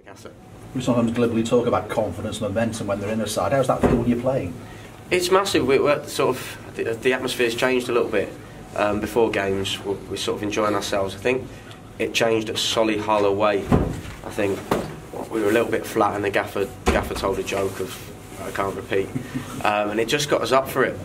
asset. We sometimes glibly talk about confidence, momentum when they're in a side. How's that feel when you're playing? It's massive. We're sort of the atmosphere's changed a little bit. Before games, we're sort of enjoying ourselves. I think it changed at Solihull away. I think we were a little bit flat, and the gaffer told a joke of I can't repeat, and it just got us up for it.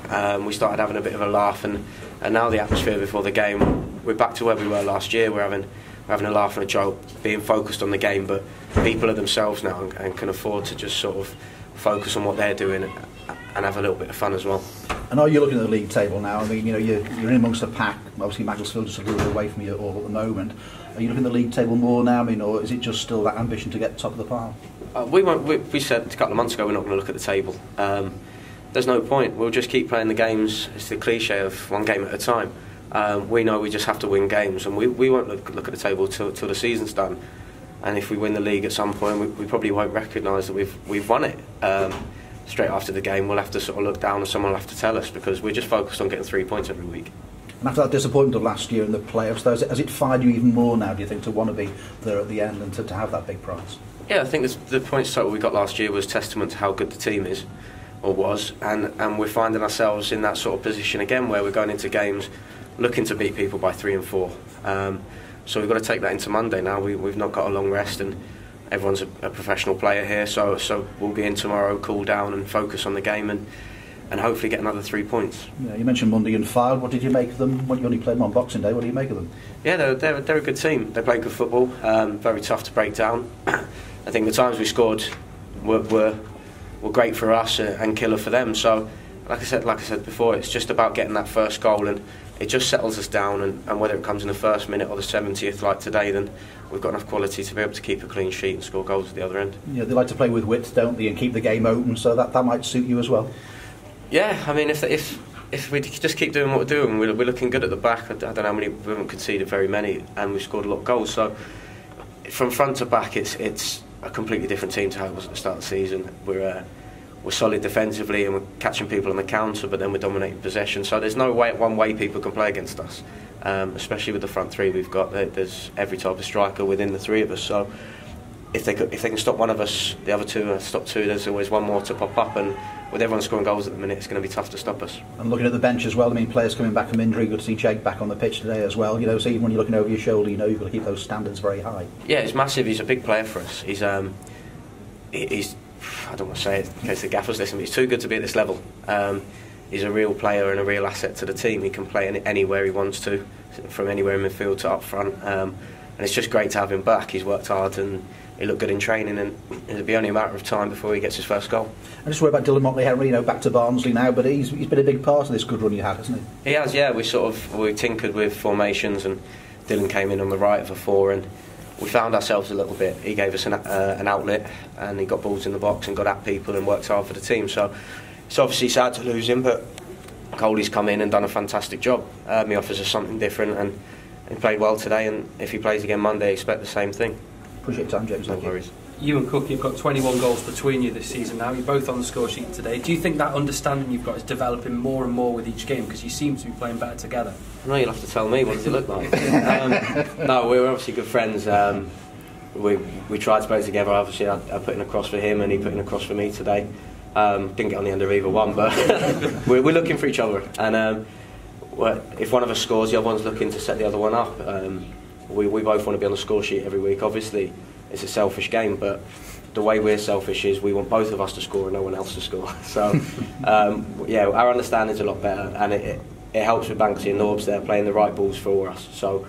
We started having a bit of a laugh, and now the atmosphere before the game, we're back to where we were last year. We're having a laugh and a joke, being focused on the game, but people are themselves now and can afford to just sort of focus on what they're doing and have a little bit of fun as well. And are you looking at the league table now? I mean, you know, you're in amongst the pack. Obviously, Macclesfield just a little bit away from you all at the moment. Are you looking at the league table more now? I mean, or is it just still that ambition to get top of the pile? We said a couple of months ago we're not going to look at the table. There's no point. We'll just keep playing the games. It's the cliche of one game at a time. We know we just have to win games, and we won't look at the table till the season's done. And if we win the league at some point, we probably won't recognise that we've won it. Straight after the game, we'll have to sort of look down, and someone will have to tell us, because we're just focused on getting 3 points every week. And after that disappointment of last year in the playoffs, though, has it fired you even more now, do you think, to want to be there at the end and to have that big prize? Yeah, I think the points total we got last year was testament to how good the team is, or was, and we're finding ourselves in that sort of position again where we're going into games looking to beat people by 3 and 4. So we've got to take that into Monday now. We've not got a long rest, and everyone's a professional player here, so we'll be in tomorrow, cool down and focus on the game and hopefully get another 3 points. Yeah, you mentioned Monday and Fylde. What did you make of them? When you only played them on Boxing Day, what do you make of them? Yeah, they're a good team. They play good football, very tough to break down. I think the times we scored were great for us and killer for them. So, like I said before, it's just about getting that first goal, and it just settles us down. And whether it comes in the first minute or the 70th, like today, then we've got enough quality to be able to keep a clean sheet and score goals at the other end. Yeah, they like to play with wit, don't they, and keep the game open. So that might suit you as well. Yeah, I mean, if we just keep doing what we're doing, we're looking good at the back. I don't know how many, we haven't conceded very many, and we've scored a lot of goals. So from front to back, it's a completely different team to how it was at the start of the season. We're solid defensively, and we're catching people on the counter, but then we're dominating possession. So there's no one way people can play against us, especially with the front three we've got. There's every type of striker within the three of us. So if they can stop one of us, the other two stop two. There's always one more to pop up, and with everyone scoring goals at the minute, it's going to be tough to stop us. And looking at the bench as well, I mean, players coming back from injury. Good to see Jake back on the pitch today as well. You know, so even when you're looking over your shoulder, you know you've got to keep those standards very high. Yeah, it's massive. He's a big player for us. He's I don't want to say it in case the gaffers listen, but he's too good to be at this level. He's a real player and a real asset to the team. He can play anywhere he wants to, from anywhere in midfield to up front. And it's just great to have him back. He's worked hard and he looked good in training, and it'll be only a matter of time before he gets his first goal. I just worry about Dylan Motley-Henry, you know, back to Barnsley now, but he's been a big part of this good run you had, hasn't he? He has, yeah. We tinkered with formations, and Dylan came in on the right of a 4, and we found ourselves a little bit. He gave us an outlet, and he got balls in the box and got at people and worked hard for the team. So it's obviously sad to lose him, but Coley's come in and done a fantastic job. He offers us something different, and he played well today, and if he plays again Monday, expect the same thing. Appreciate your time, James. No worries. You and Cook, you've got 21 goals between you this season now. You're both on the score sheet today. Do you think that understanding you've got is developing more and more with each game, because you seem to be playing better together? No, you'll have to tell me. What does it look like? No, we're obviously good friends. We tried to play together. Obviously, I put in a cross for him, and he put in a cross for me today. Didn't get on the end of either one, but we're looking for each other. And if one of us scores, the other one's looking to set the other one up. We both want to be on the score sheet every week. Obviously, it's a selfish game, but the way we're selfish is we want both of us to score and no one else to score. So, yeah, our understanding's a lot better, and it helps with Banksy and Norbs there playing the right balls for us. So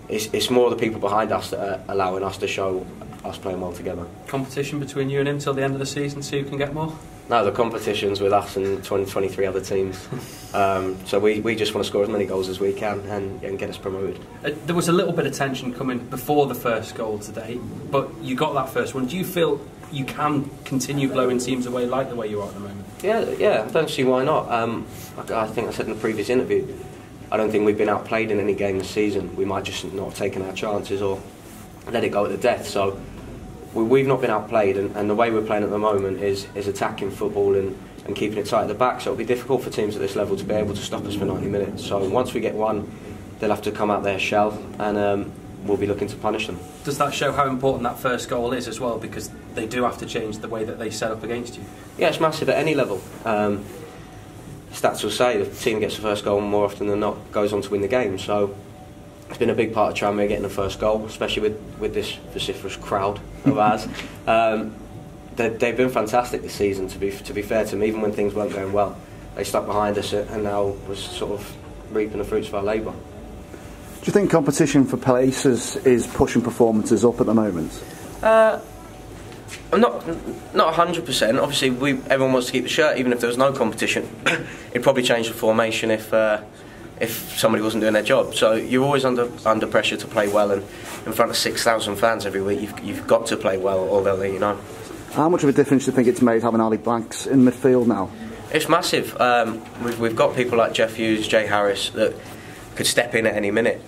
it's more the people behind us that are allowing us to show us playing well together. Competition between you and him till the end of the season, see who can get more? No, the competition's with us and 23 other teams. So we just want to score as many goals as we can and get us promoted. There was a little bit of tension coming before the first goal today, but you got that first one. Do you feel you can continue blowing teams away like the way you are at the moment? Yeah, I don't see why not. I think I said in the previous interview, I don't think we've been outplayed in any game this season. We might just not have taken our chances or let it go at the death. So we've not been outplayed, and the way we're playing at the moment is attacking football and keeping it tight at the back. So it'll be difficult for teams at this level to be able to stop us for 90 minutes. So once we get one, they'll have to come out their shell, and we'll be looking to punish them. Does that show how important that first goal is as well? Because they do have to change the way that they set up against you. Yeah, it's massive at any level. Stats will say the team gets the first goal more often than not goes on to win the game. So it's been a big part of Tranmere getting the first goal, especially with this vociferous crowd of ours. They've been fantastic this season. To be fair to them, even when things weren't going well, they stuck behind us and now was sort of reaping the fruits of our labour. Do you think competition for places is pushing performances up at the moment? Not 100%. Obviously, everyone wants to keep the shirt, even if there was no competition. It'd probably change the formation if somebody wasn't doing their job. So you're always under pressure to play well, and in front of 6,000 fans every week, you've got to play well, or they'll let you know. How much of a difference do you think it's made having Ali Banks in midfield now? It's massive. We've got people like Jeff Hughes, Jay Harris that could step in at any minute.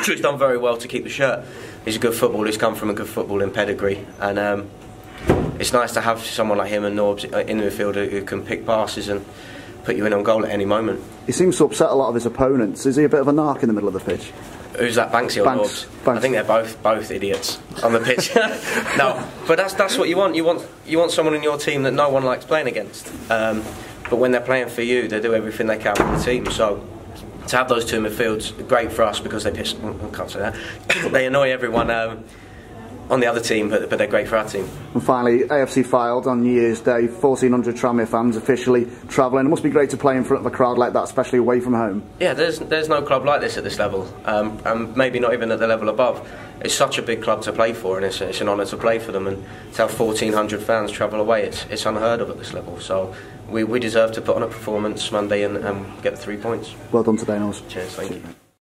He's done very well to keep the shirt. He's a good footballer. He's come from a good footballing pedigree, and it's nice to have someone like him and Norbs in the midfield who can pick passes and put you in on goal at any moment. He seems to upset a lot of his opponents. Is he a bit of a narc in the middle of the pitch? Who's that, Banksy or Norbs? Banks. I think they're both idiots on the pitch. No, but that's what you want. You want someone in your team that no one likes playing against. But when they're playing for you, they do everything they can for the team. So to have those two midfields, great for us because they piss. I can't say that. They annoy everyone on the other team, but they're great for our team. And finally, AFC filed on New Year's Day. 1,400 Tranmere fans officially travelling. It must be great to play in front of a crowd like that, especially away from home. Yeah, there's no club like this at this level, and maybe not even at the level above. It's such a big club to play for, and it's an honour to play for them. And to have 1,400 fans travel away, it's unheard of at this level. So we deserve to put on a performance Monday and get the 3 points. Well done today, Nels. Cheers, thank you.